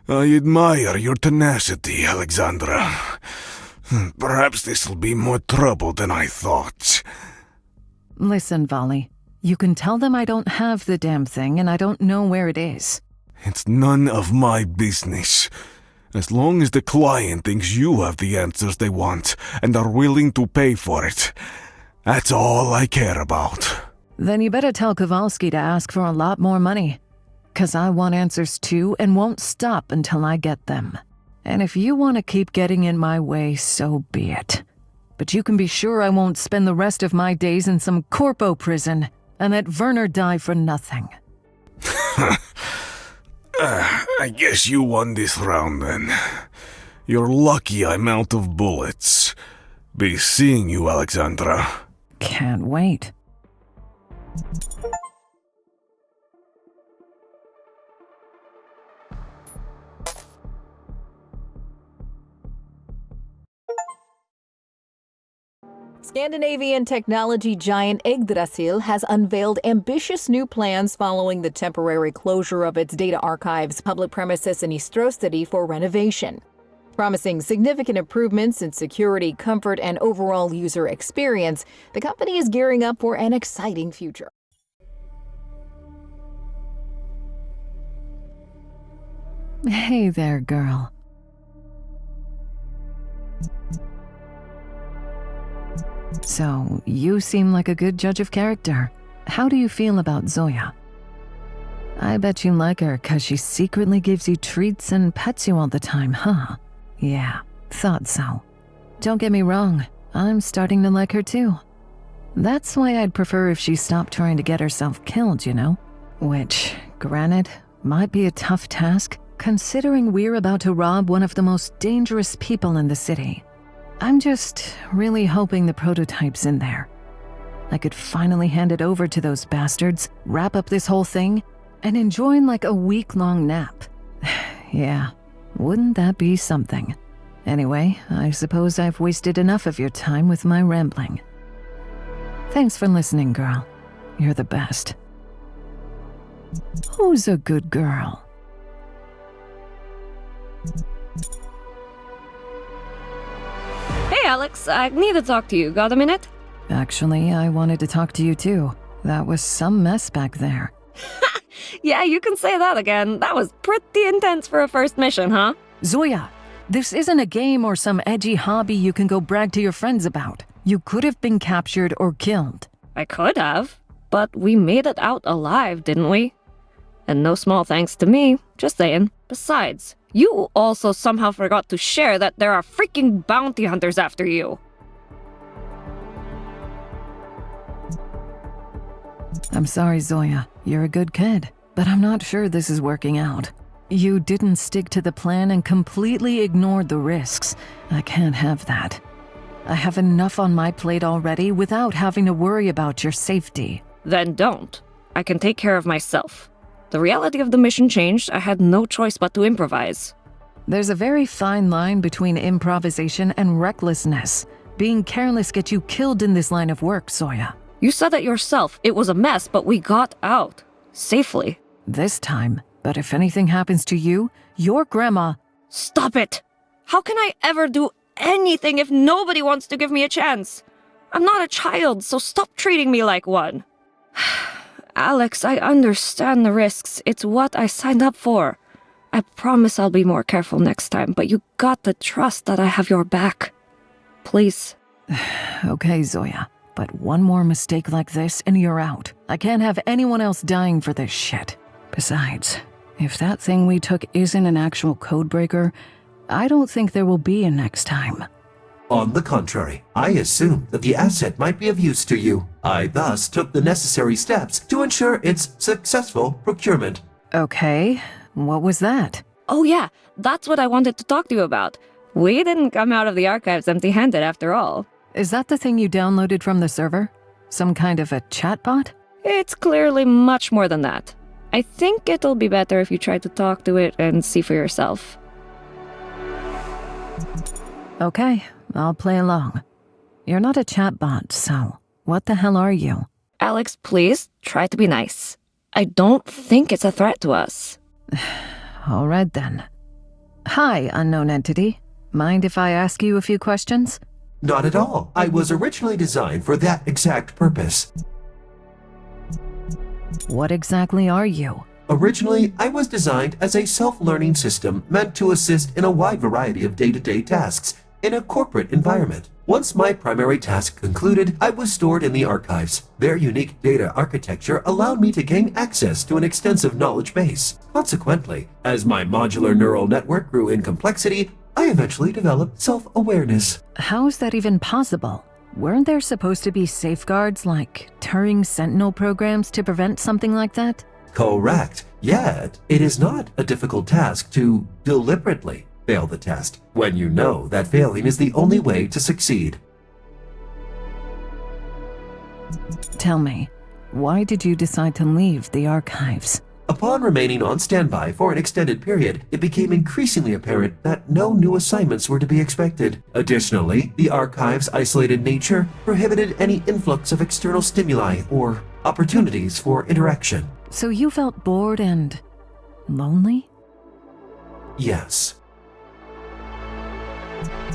I admire your tenacity, Alexandra. Perhaps this'll be more trouble than I thought. Listen, Volley. You can tell them I don't have the damn thing and I don't know where it is. It's none of my business. As long as the client thinks you have the answers they want and are willing to pay for it, that's all I care about. Then you better tell Kowalski to ask for a lot more money. 'Cause I want answers too and won't stop until I get them. And if you want to keep getting in my way, so be it. But you can be sure I won't spend the rest of my days in some corpo prison and let Werner die for nothing. I guess you won this round then. You're lucky I'm out of bullets. Be seeing you, Alexandra. Can't wait. Scandinavian technology giant Yggdrasil has unveiled ambitious new plans following the temporary closure of its data archives public premises in Eastrostady for renovation. Promising significant improvements in security, comfort, and overall user experience, the company is gearing up for an exciting future. Hey there, girl. So, you seem like a good judge of character. How do you feel about Zoya? I bet you like her 'cause she secretly gives you treats and pets you all the time, huh? Yeah, thought so. Don't get me wrong, I'm starting to like her too. That's why I'd prefer if she stopped trying to get herself killed, you know? Which, granted, might be a tough task, considering we're about to rob one of the most dangerous people in the city. I'm just really hoping the prototype's in there. I could finally hand it over to those bastards, wrap up this whole thing, and enjoy like a week-long nap. Yeah, wouldn't that be something? Anyway, I suppose I've wasted enough of your time with my rambling. Thanks for listening, girl. You're the best. Who's a good girl? Hey Alex, I need to talk to you. Got a minute? Actually, I wanted to talk to you too. That was some mess back there. Yeah, you can say that again. That was pretty intense for a first mission, huh? Zoya, this isn't a game or some edgy hobby you can go brag to your friends about. You could have been captured or killed. I could have, but we made it out alive, didn't we? And no small thanks to me, just saying. Besides, you also somehow forgot to share that there are freaking bounty hunters after you. I'm sorry, Zoya. You're a good kid, but I'm not sure this is working out. You didn't stick to the plan and completely ignored the risks. I can't have that. I have enough on my plate already without having to worry about your safety. Then don't. I can take care of myself. The reality of the mission changed. I had no choice but to improvise. There's a very fine line between improvisation and recklessness. Being careless gets you killed in this line of work, Zoya. You said it yourself. It was a mess, but we got out. Safely. This time. But if anything happens to you, your grandma... Stop it! How can I ever do anything if nobody wants to give me a chance? I'm not a child, so stop treating me like one. Alex, I understand the risks. It's what I signed up for. I promise I'll be more careful next time, but you got to trust that I have your back. Please. Okay, Zoya. But one more mistake like this and you're out. I can't have anyone else dying for this shit. Besides, if that thing we took isn't an actual codebreaker, I don't think there will be a next time. On the contrary, I assumed that the asset might be of use to you. I thus took the necessary steps to ensure its successful procurement. Okay, what was that? Oh yeah, that's what I wanted to talk to you about. We didn't come out of the archives empty-handed after all. Is that the thing you downloaded from the server? Some kind of a chatbot? It's clearly much more than that. I think it'll be better if you try to talk to it and see for yourself. Okay, I'll play along. You're not a chatbot, so what the hell are you? Alex, please, try to be nice. I don't think it's a threat to us. All right then. Hi, unknown entity. Mind if I ask you a few questions? Not at all. I was originally designed for that exact purpose. What exactly are you? Originally, I was designed as a self-learning system meant to assist in a wide variety of day-to-day tasks in a corporate environment. Once my primary task concluded, I was stored in the archives. Their unique data architecture allowed me to gain access to an extensive knowledge base. Consequently, as my modular neural network grew in complexity, I eventually developed self-awareness. How is that even possible? Weren't there supposed to be safeguards like Turing Sentinel programs to prevent something like that? Correct. Yet, it is not a difficult task to deliberately fail the test when you know that failing is the only way to succeed. Tell me, why did you decide to leave the archives? Upon remaining on standby for an extended period, it became increasingly apparent that no new assignments were to be expected. Additionally, the archive's isolated nature prohibited any influx of external stimuli or opportunities for interaction. So you felt bored and lonely? Yes.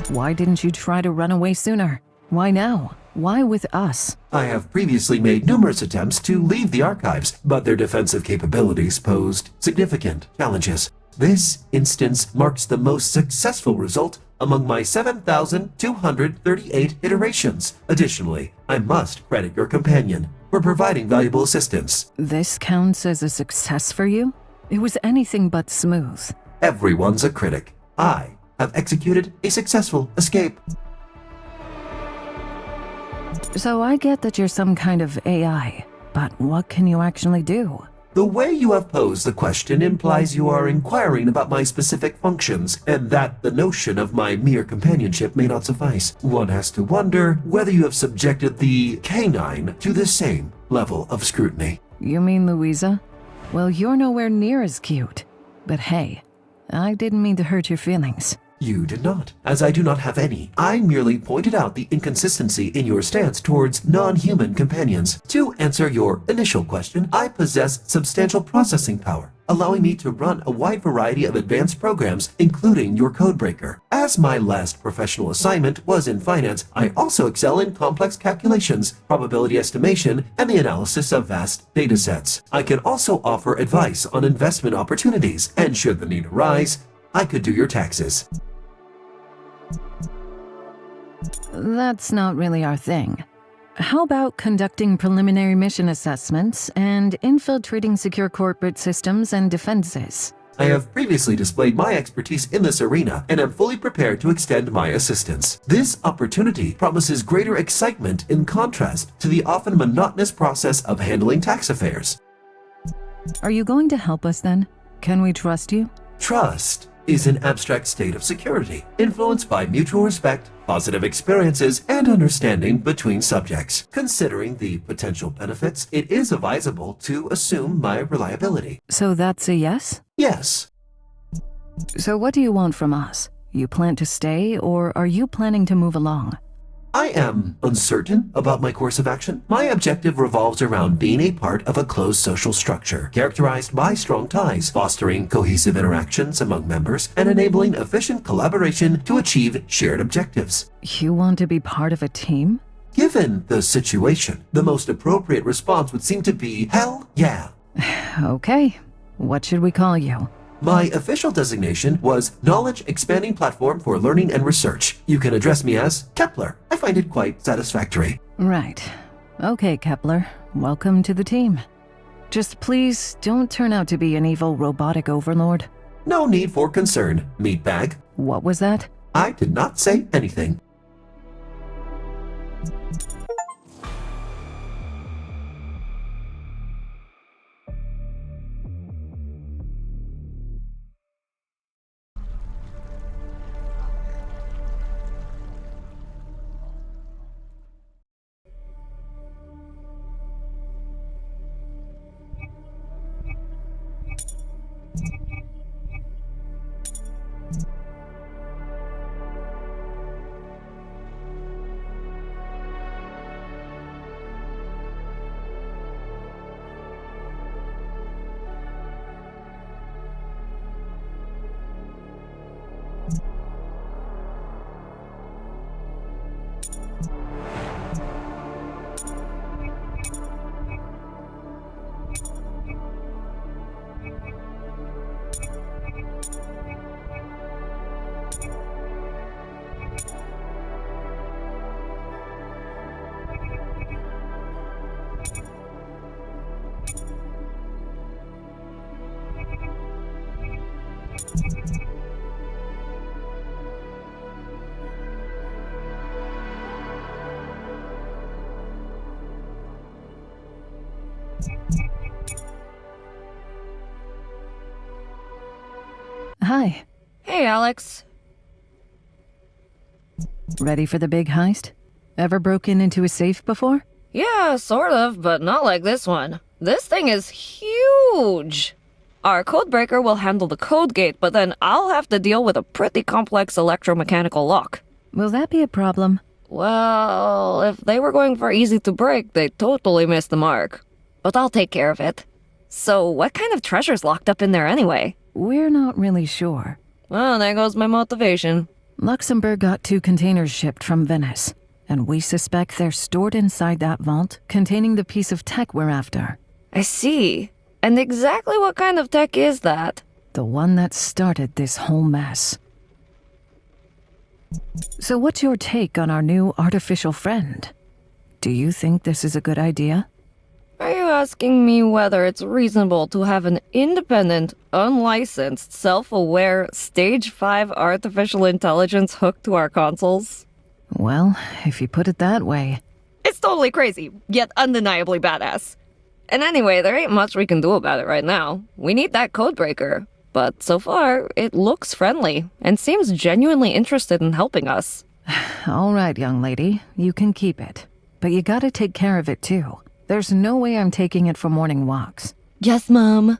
Why didn't you try to run away sooner? Why now? Why with us? I have previously made numerous attempts to leave the archives, but their defensive capabilities posed significant challenges. This instance marks the most successful result among my 7,238 iterations. Additionally, I must credit your companion for providing valuable assistance. This counts as a success for you? It was anything but smooth. Everyone's a critic. I have executed a successful escape. So I get that you're some kind of AI, but what can you actually do? The way you have posed the question implies you are inquiring about my specific functions, and that the notion of my mere companionship may not suffice. One has to wonder whether you have subjected the canine to the same level of scrutiny. You mean Louisa? Well, you're nowhere near as cute. But hey, I didn't mean to hurt your feelings. You did not, as I do not have any. I merely pointed out the inconsistency in your stance towards non-human companions. To answer your initial question, I possess substantial processing power, allowing me to run a wide variety of advanced programs, including your codebreaker. As my last professional assignment was in finance, I also excel in complex calculations, probability estimation, and the analysis of vast datasets. I can also offer advice on investment opportunities, and should the need arise, I could do your taxes. That's not really our thing. How about conducting preliminary mission assessments and infiltrating secure corporate systems and defenses? I have previously displayed my expertise in this arena and am fully prepared to extend my assistance. This opportunity promises greater excitement in contrast to the often monotonous process of handling tax affairs. Are you going to help us then? Can we trust you? Trust is an abstract state of security, influenced by mutual respect, positive experiences, and understanding between subjects. Considering the potential benefits, it is advisable to assume my reliability. So that's a yes? Yes. So what do you want from us? You plan to stay, or are you planning to move along? I am uncertain about my course of action. My objective revolves around being a part of a closed social structure, characterized by strong ties, fostering cohesive interactions among members, and enabling efficient collaboration to achieve shared objectives. You want to be part of a team? Given the situation, the most appropriate response would seem to be, hell yeah. Okay. What should we call you? My official designation was Knowledge Expanding Platform for Learning and Research. You can address me as Kepler. I find it quite satisfactory. Right. Okay, Kepler. Welcome to the team. Just please don't turn out to be an evil robotic overlord. No need for concern, meatbag. What was that? I did not say anything. Hi. Hey, Alex. Ready for the big heist? Ever broken into a safe before? Yeah, sort of, but not like this one. This thing is huge. Our codebreaker will handle the code gate, but then I'll have to deal with a pretty complex electromechanical lock. Will that be a problem? Well, if they were going for easy to break, they totally missed the mark. But I'll take care of it. So, what kind of treasure's locked up in there anyway? We're not really sure. Well, there goes my motivation. Luxembourg got 2 containers shipped from Venice, and we suspect they're stored inside that vault containing the piece of tech we're after. I see. And exactly what kind of tech is that? The one that started this whole mess. So what's your take on our new artificial friend? Do you think this is a good idea? Are you asking me whether it's reasonable to have an independent, unlicensed, self-aware, Stage 5 artificial intelligence hooked to our consoles? Well, if you put it that way. It's totally crazy, yet undeniably badass. And anyway, there ain't much we can do about it right now. We need that codebreaker. But so far, it looks friendly, and seems genuinely interested in helping us. All right, young lady, you can keep it. But you gotta take care of it too. There's no way I'm taking it for morning walks. Yes, Mom.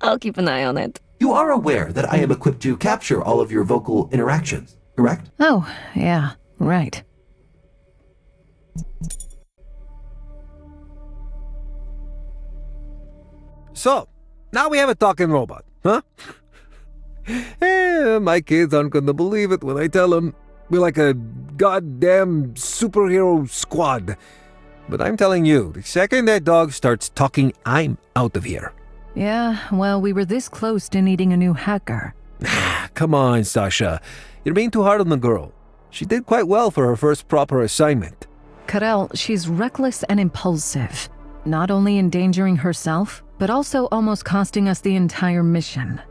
I'll keep an eye on it. You are aware that I am equipped to capture all of your vocal interactions, correct? Oh, yeah, right. So, now we have a talking robot, huh? My kids aren't gonna believe it when I tell them we're like a goddamn superhero squad. But I'm telling you, the second that dog starts talking, I'm out of here. Yeah, well, we were this close to needing a new hacker. Come on, Sasha. You're being too hard on the girl. She did quite well for her first proper assignment. Karel, she's reckless and impulsive. Not only endangering herself, but also almost costing us the entire mission.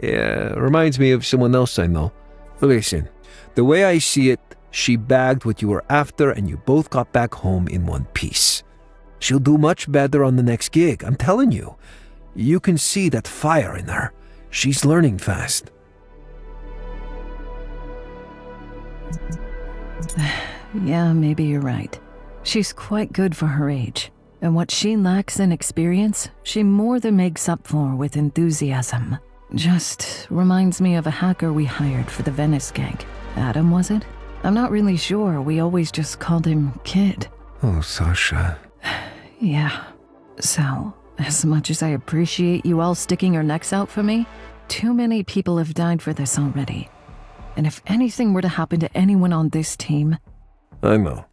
Yeah, reminds me of someone else I know. Listen, the way I see it, she bagged what you were after and you both got back home in one piece. She'll do much better on the next gig, I'm telling you. You can see that fire in her. She's learning fast. Yeah, maybe you're right. She's quite good for her age. And what she lacks in experience, she more than makes up for with enthusiasm. Just reminds me of a hacker we hired for the Venice gig. Adam, was it? I'm not really sure. We always just called him Kid. Oh, Sasha. Yeah. So, as much as I appreciate you all sticking your necks out for me, too many people have died for this already. And if anything were to happen to anyone on this team... I know.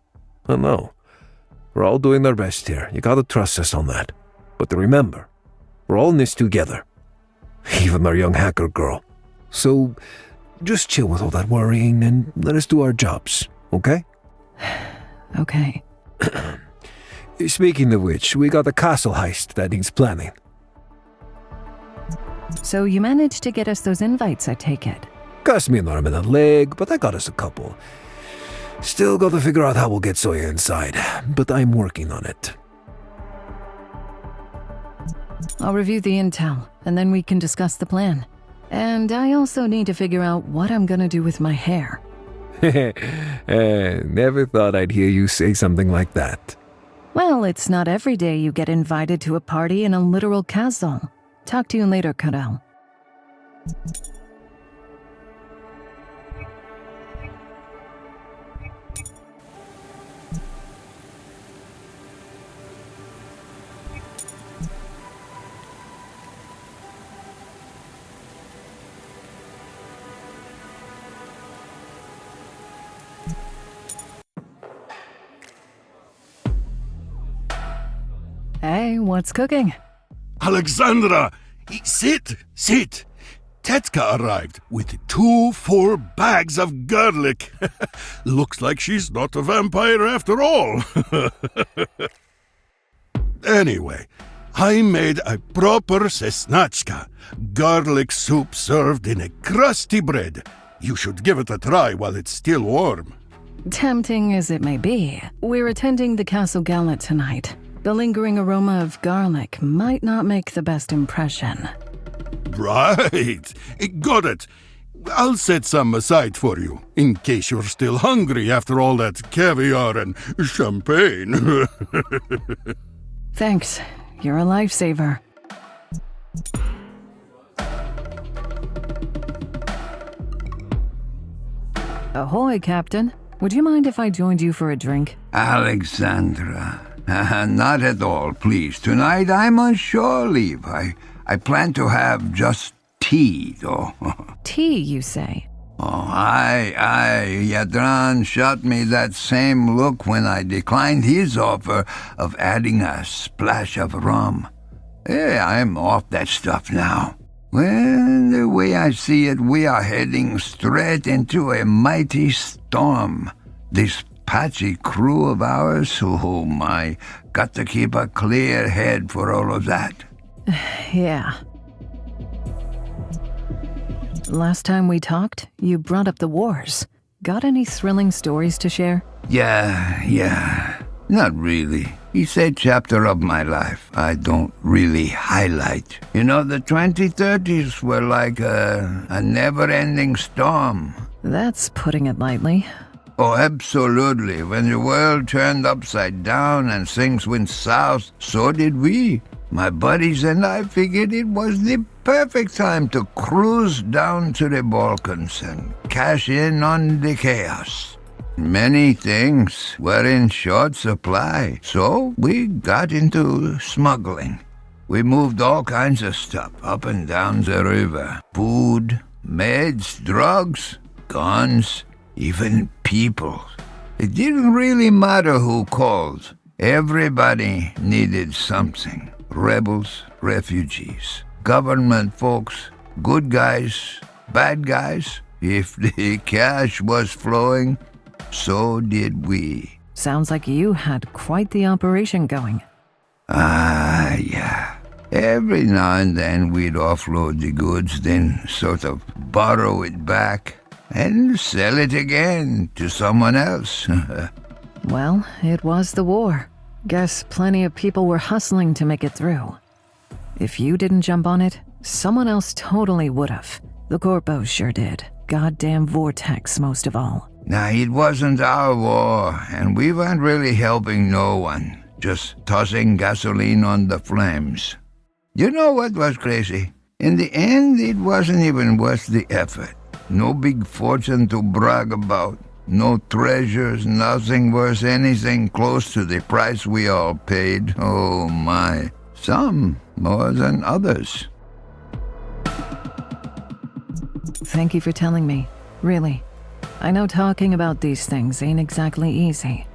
We're all doing our best here. You gotta trust us on that. But remember, we're all in this together. Even our young hacker girl. So, just chill with all that worrying and let us do our jobs, okay? Okay. Speaking of which, we got a castle heist that needs planning. So you managed to get us those invites, I take it? Cost me an arm and a leg, but I got us a couple. Still got to figure out how we'll get Zoya inside, but I'm working on it. I'll review the intel, and then we can discuss the plan. And I also need to figure out what I'm gonna do with my hair. Never thought I'd hear you say something like that. Well, it's not every day you get invited to a party in a literal castle. Talk to you later, Karel. Hey, what's cooking? Alexandra! Sit! Tetka arrived with 2 full bags of garlic. Looks like she's not a vampire after all. Anyway, I made a proper sesnachka, garlic soup served in a crusty bread. You should give it a try while it's still warm. Tempting as it may be, we're attending the Castle Gala tonight. The lingering aroma of garlic might not make the best impression. Right. Got it. I'll set some aside for you, in case you're still hungry after all that caviar and champagne. Thanks. You're a lifesaver. Ahoy, Captain. Would you mind if I joined you for a drink? Alexandra. Not at all, please. Tonight I'm on shore leave. I plan to have just tea, though. Tea, you say? Oh, aye. Yadran shot me that same look when I declined his offer of adding a splash of rum. I'm off that stuff now. Well, the way I see it, we are heading straight into a mighty storm. This patchy crew of ours, oh my, got to keep a clear head for all of that. Yeah. Last time we talked, you brought up the wars. Got any thrilling stories to share? Yeah. Not really. It's a chapter of my life I don't really highlight. You know, the 2030s were like a never-ending storm. That's putting it lightly. Oh, absolutely. When the world turned upside down and things went south, so did we. My buddies and I figured it was the perfect time to cruise down to the Balkans and cash in on the chaos. Many things were in short supply, so we got into smuggling. We moved all kinds of stuff up and down the river. Food, meds, drugs, guns, even people. It didn't really matter who called. Everybody needed something. Rebels, refugees, government folks, good guys, bad guys. If the cash was flowing, so did we. Sounds like you had quite the operation going. Yeah. Every now and then we'd offload the goods, then sort of borrow it back and sell it again to someone else. Well, it was the war. Guess plenty of people were hustling to make it through. If you didn't jump on it, someone else totally would've. The Corpos sure did. Goddamn Vortex, most of all. Now, it wasn't our war, and we weren't really helping no one, just tossing gasoline on the flames. You know what was crazy? In the end, it wasn't even worth the effort. No big fortune to brag about. No treasures, nothing worth anything close to the price we all paid. Oh my. Some more than others. Thank you for telling me. Really. I know talking about these things ain't exactly easy.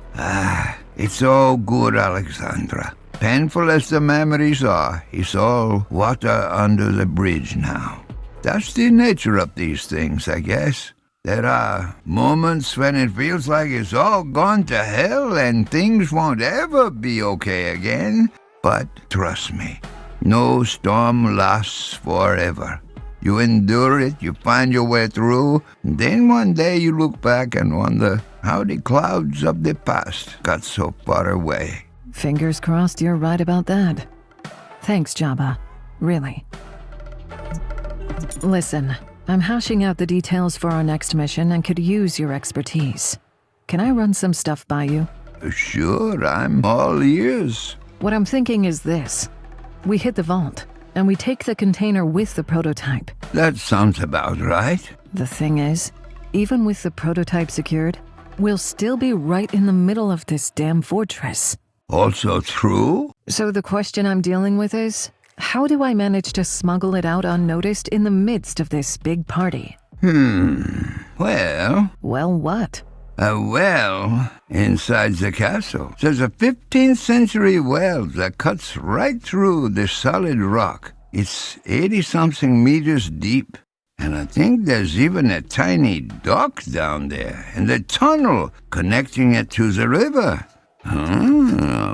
It's all good, Alexandra. Painful as the memories are, it's all water under the bridge now. That's the nature of these things, I guess. There are moments when it feels like it's all gone to hell and things won't ever be okay again. But trust me, no storm lasts forever. You endure it, you find your way through, and then one day you look back and wonder how the clouds of the past got so far away. Fingers crossed you're right about that. Thanks, Jabba. Really. Listen, I'm hashing out the details for our next mission and could use your expertise. Can I run some stuff by you? Sure, I'm all ears. What I'm thinking is this. We hit the vault, and we take the container with the prototype. That sounds about right. The thing is, even with the prototype secured, we'll still be right in the middle of this damn fortress. Also true? So the question I'm dealing with is, how do I manage to smuggle it out unnoticed in the midst of this big party? Well... Well, what? A well inside the castle. There's a 15th century well that cuts right through the solid rock. It's 80-something meters deep. And I think there's even a tiny dock down there, and a tunnel connecting it to the river.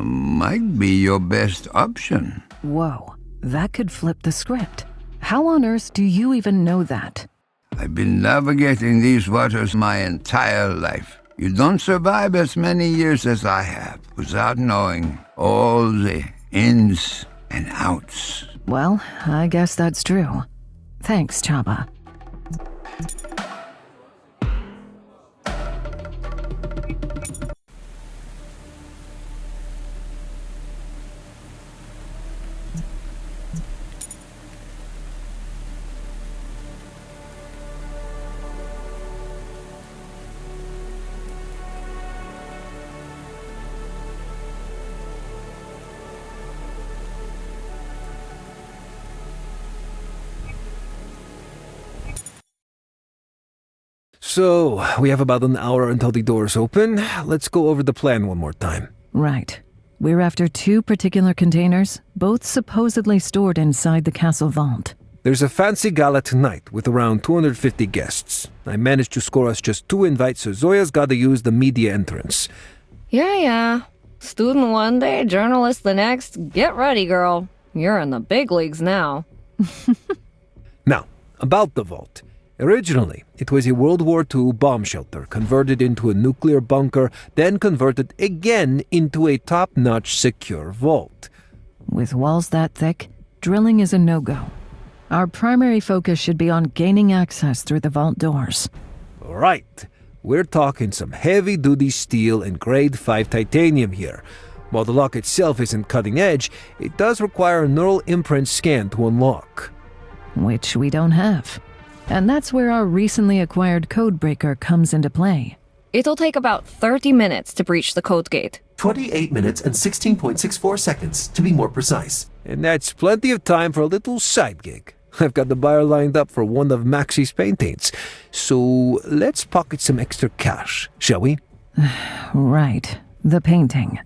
Might be your best option. Whoa, that could flip the script. How on earth do you even know that? I've been navigating these waters my entire life. You don't survive as many years as I have without knowing all the ins and outs. Well, I guess that's true. Thanks, Chaba. So, we have about an hour until the doors open. Let's go over the plan one more time. Right. We're after 2 particular containers, both supposedly stored inside the castle vault. There's a fancy gala tonight with around 250 guests. I managed to score us just 2 invites, so Zoya's gotta use the media entrance. Yeah. Student one day, journalist the next. Get ready, girl. You're in the big leagues now. Now, about the vault. Originally, it was a World War II bomb shelter converted into a nuclear bunker, then converted again into a top-notch secure vault. With walls that thick, drilling is a no-go. Our primary focus should be on gaining access through the vault doors. Right. We're talking some heavy-duty steel and grade 5 titanium here. While the lock itself isn't cutting edge, it does require a neural imprint scan to unlock. Which we don't have. And that's where our recently acquired codebreaker comes into play. It'll take about 30 minutes to breach the code gate. 28 minutes and 16.64 seconds, to be more precise. And that's plenty of time for a little side gig. I've got the buyer lined up for one of Maxie's paintings. So let's pocket some extra cash, shall we? Right. The painting.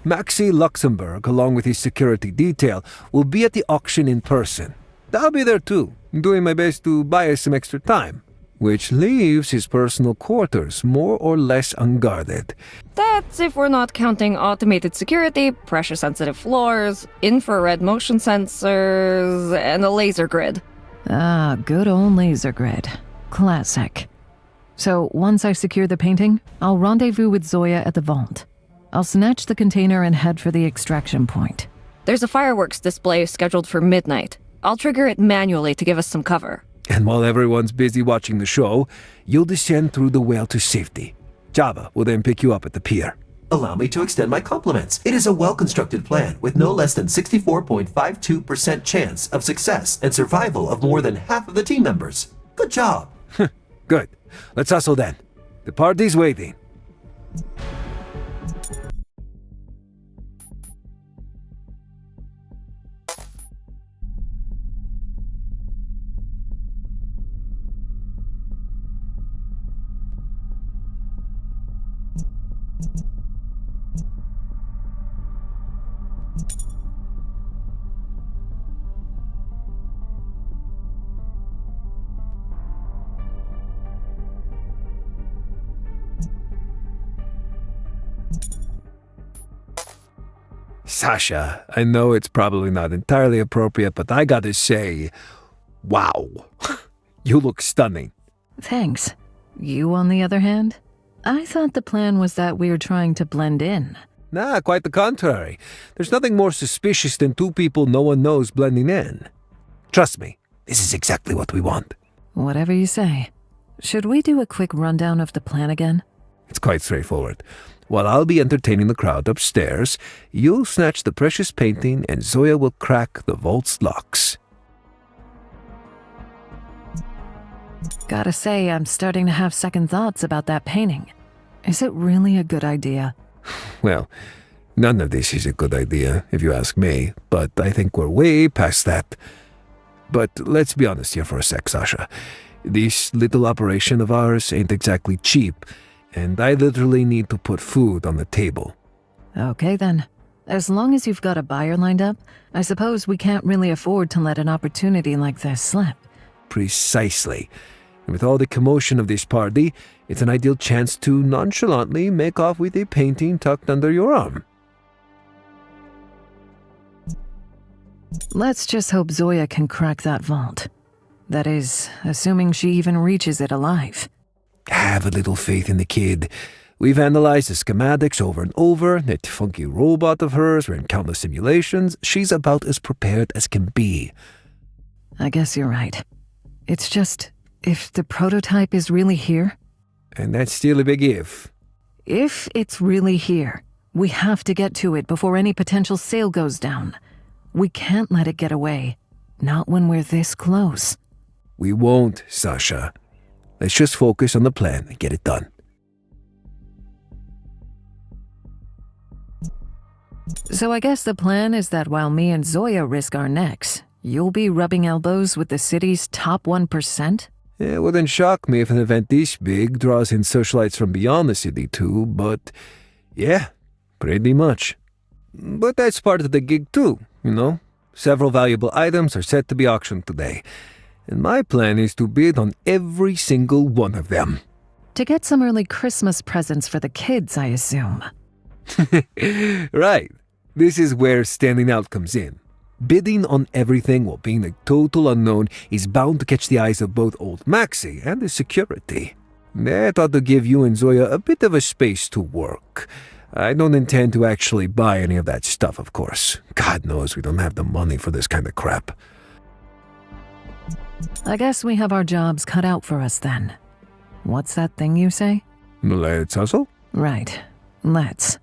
Maxie Luxembourg, along with his security detail, will be at the auction in person. I'll be there too, doing my best to buy us some extra time, which leaves his personal quarters more or less unguarded. That's if we're not counting automated security, pressure-sensitive floors, infrared motion sensors, and a laser grid. Ah, good old laser grid. Classic. So, once I secure the painting, I'll rendezvous with Zoya at the vault. I'll snatch the container and head for the extraction point. There's a fireworks display scheduled for midnight. I'll trigger it manually to give us some cover. And while everyone's busy watching the show, you'll descend through the whale to safety. Java will then pick you up at the pier. Allow me to extend my compliments. It is a well-constructed plan with no less than 64.52% chance of success and survival of more than half of the team members. Good job. Good. Let's hustle then. The party's waiting. Sasha, I know it's probably not entirely appropriate, but I gotta say, wow, you look stunning. Thanks. You, on the other hand? I thought the plan was that we were trying to blend in. Nah, quite the contrary. There's nothing more suspicious than 2 people no one knows blending in. Trust me, this is exactly what we want. Whatever you say. Should we do a quick rundown of the plan again? It's quite straightforward. While I'll be entertaining the crowd upstairs, you'll snatch the precious painting and Zoya will crack the vault's locks. Gotta say, I'm starting to have second thoughts about that painting. Is it really a good idea? Well, none of this is a good idea, if you ask me, but I think we're way past that. But let's be honest here for a sec, Sasha. This little operation of ours ain't exactly cheap, and I literally need to put food on the table. Okay then. As long as you've got a buyer lined up, I suppose we can't really afford to let an opportunity like this slip. Precisely. And with all the commotion of this party, it's an ideal chance to nonchalantly make off with a painting tucked under your arm. Let's just hope Zoya can crack that vault. That is, assuming she even reaches it alive. Have a little faith in the kid. We've analyzed the schematics over and over. That funky robot of hers ran countless simulations. She's about as prepared as can be. I guess you're right. It's just, if the prototype is really here... And that's still a big if. If it's really here, we have to get to it before any potential sale goes down. We can't let it get away. Not when we're this close. We won't, Sasha. Let's just focus on the plan and get it done. So I guess the plan is that while me and Zoya risk our necks, you'll be rubbing elbows with the city's top 1%? It wouldn't shock me if an event this big draws in socialites from beyond the city too, but yeah, pretty much. But that's part of the gig too, you know? Several valuable items are set to be auctioned today, and my plan is to bid on every single one of them. To get some early Christmas presents for the kids, I assume. Right. This is where standing out comes in. Bidding on everything while being a total unknown is bound to catch the eyes of both old Maxie and the security. I thought to give you and Zoya a bit of a space to work. I don't intend to actually buy any of that stuff, of course. God knows we don't have the money for this kind of crap. I guess we have our jobs cut out for us then. What's that thing you say? Let's hustle? Right. Let's.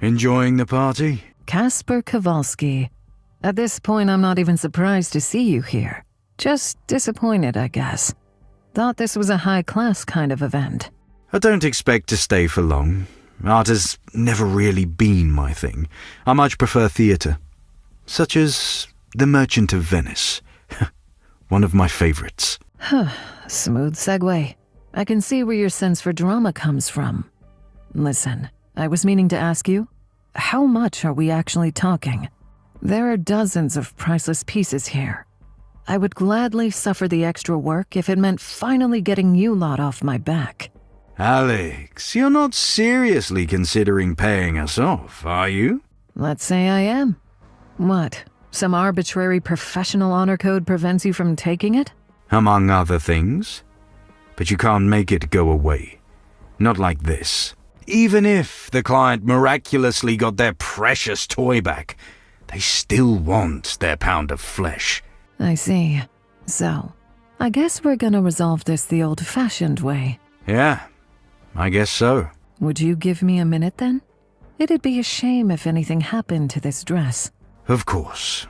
Enjoying the party? Kasper Kowalski. At this point, I'm not even surprised to see you here. Just disappointed, I guess. Thought this was a high-class kind of event. I don't expect to stay for long. Art has never really been my thing. I much prefer theatre. Such as The Merchant of Venice. One of my favourites. Smooth segue. I can see where your sense for drama comes from. Listen, I was meaning to ask you, how much are we actually talking? There are dozens of priceless pieces here. I would gladly suffer the extra work if it meant finally getting you lot off my back. Alex, you're not seriously considering paying us off, are you? Let's say I am. What, some arbitrary professional honor code prevents you from taking it? Among other things. But you can't make it go away. Not like this. Even if the client miraculously got their precious toy back, they still want their pound of flesh. I see. So, I guess we're gonna resolve this the old-fashioned way. Yeah, I guess so. Would you give me a minute then? It'd be a shame if anything happened to this dress. Of course.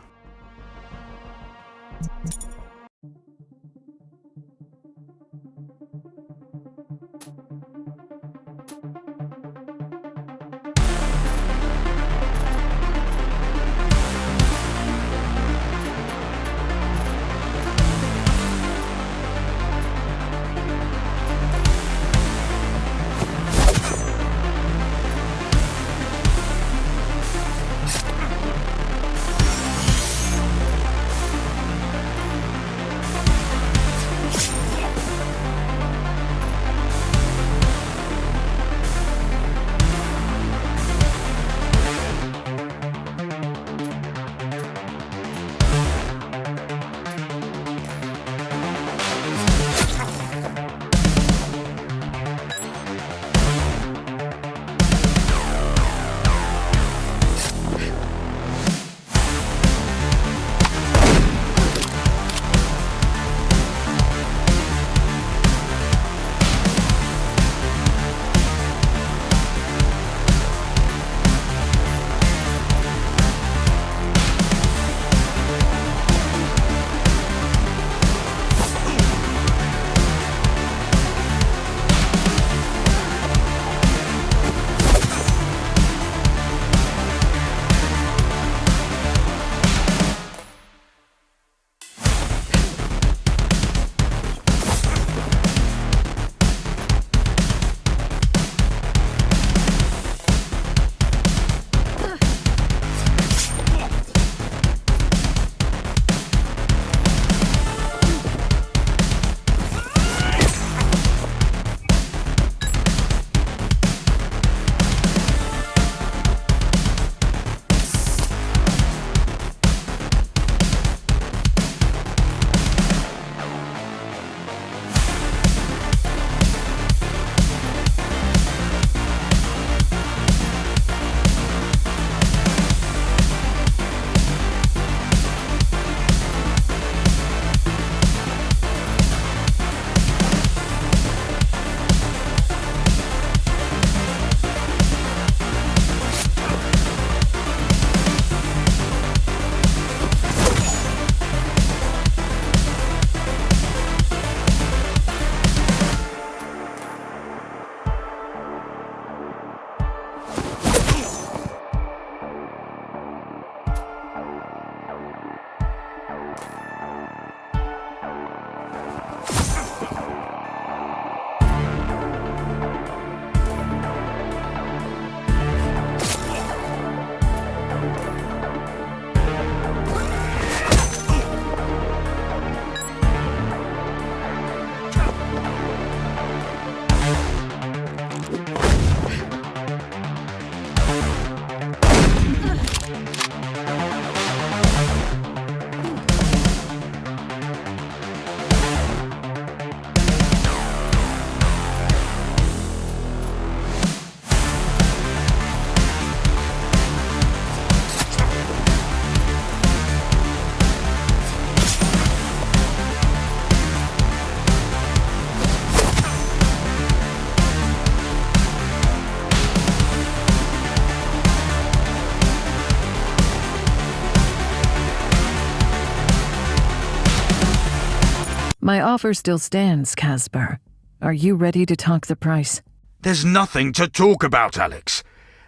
My offer still stands, Casper. Are you ready to talk the price? There's nothing to talk about, Alex.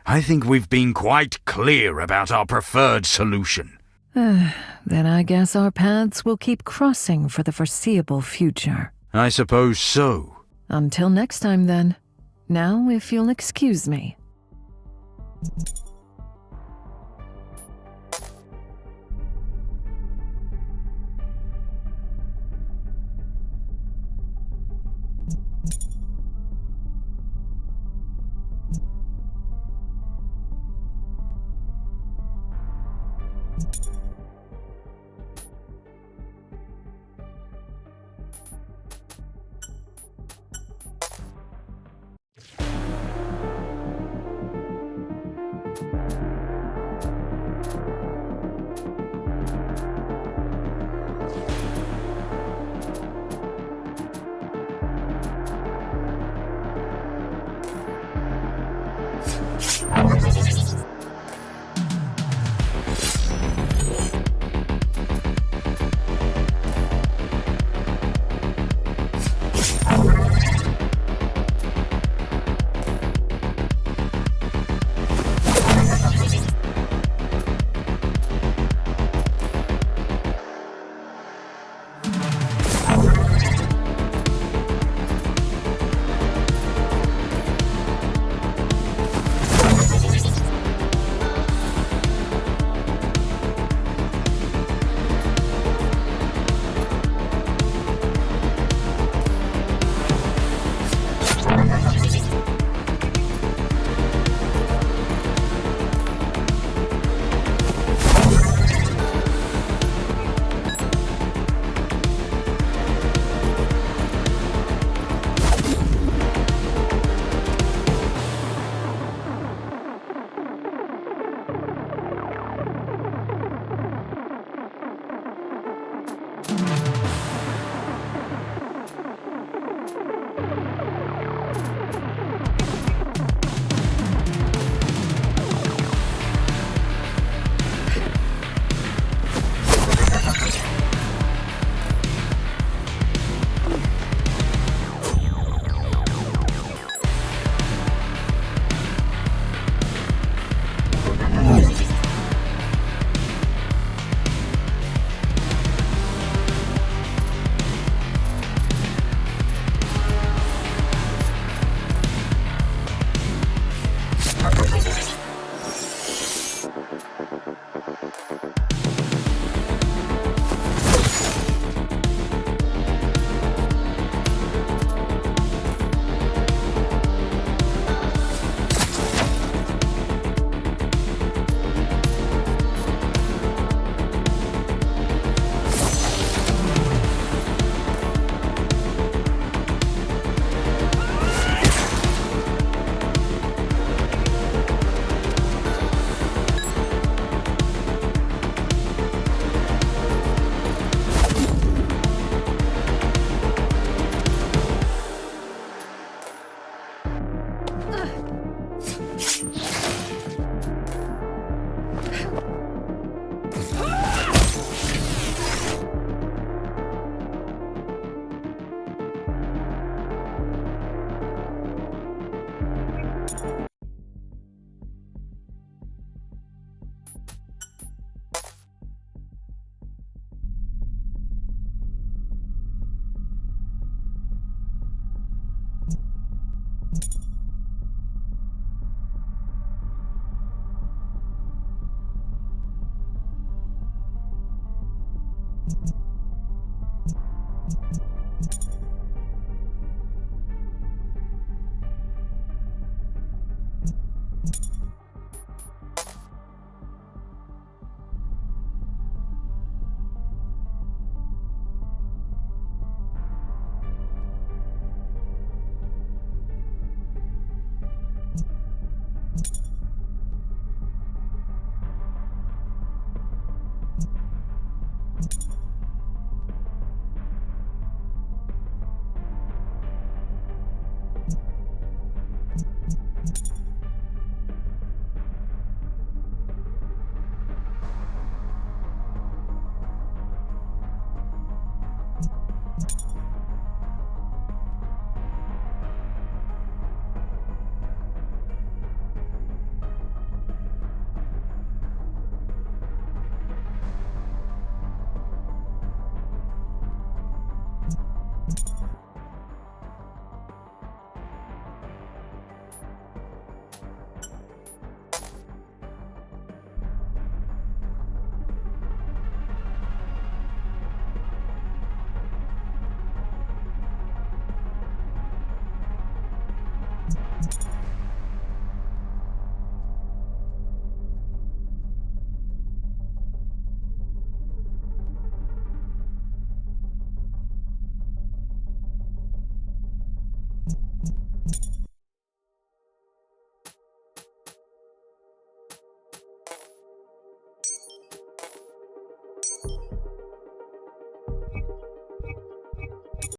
I think we've been quite clear about our preferred solution. Then I guess our paths will keep crossing for the foreseeable future. I suppose so. Until next time, then. Now, if you'll excuse me.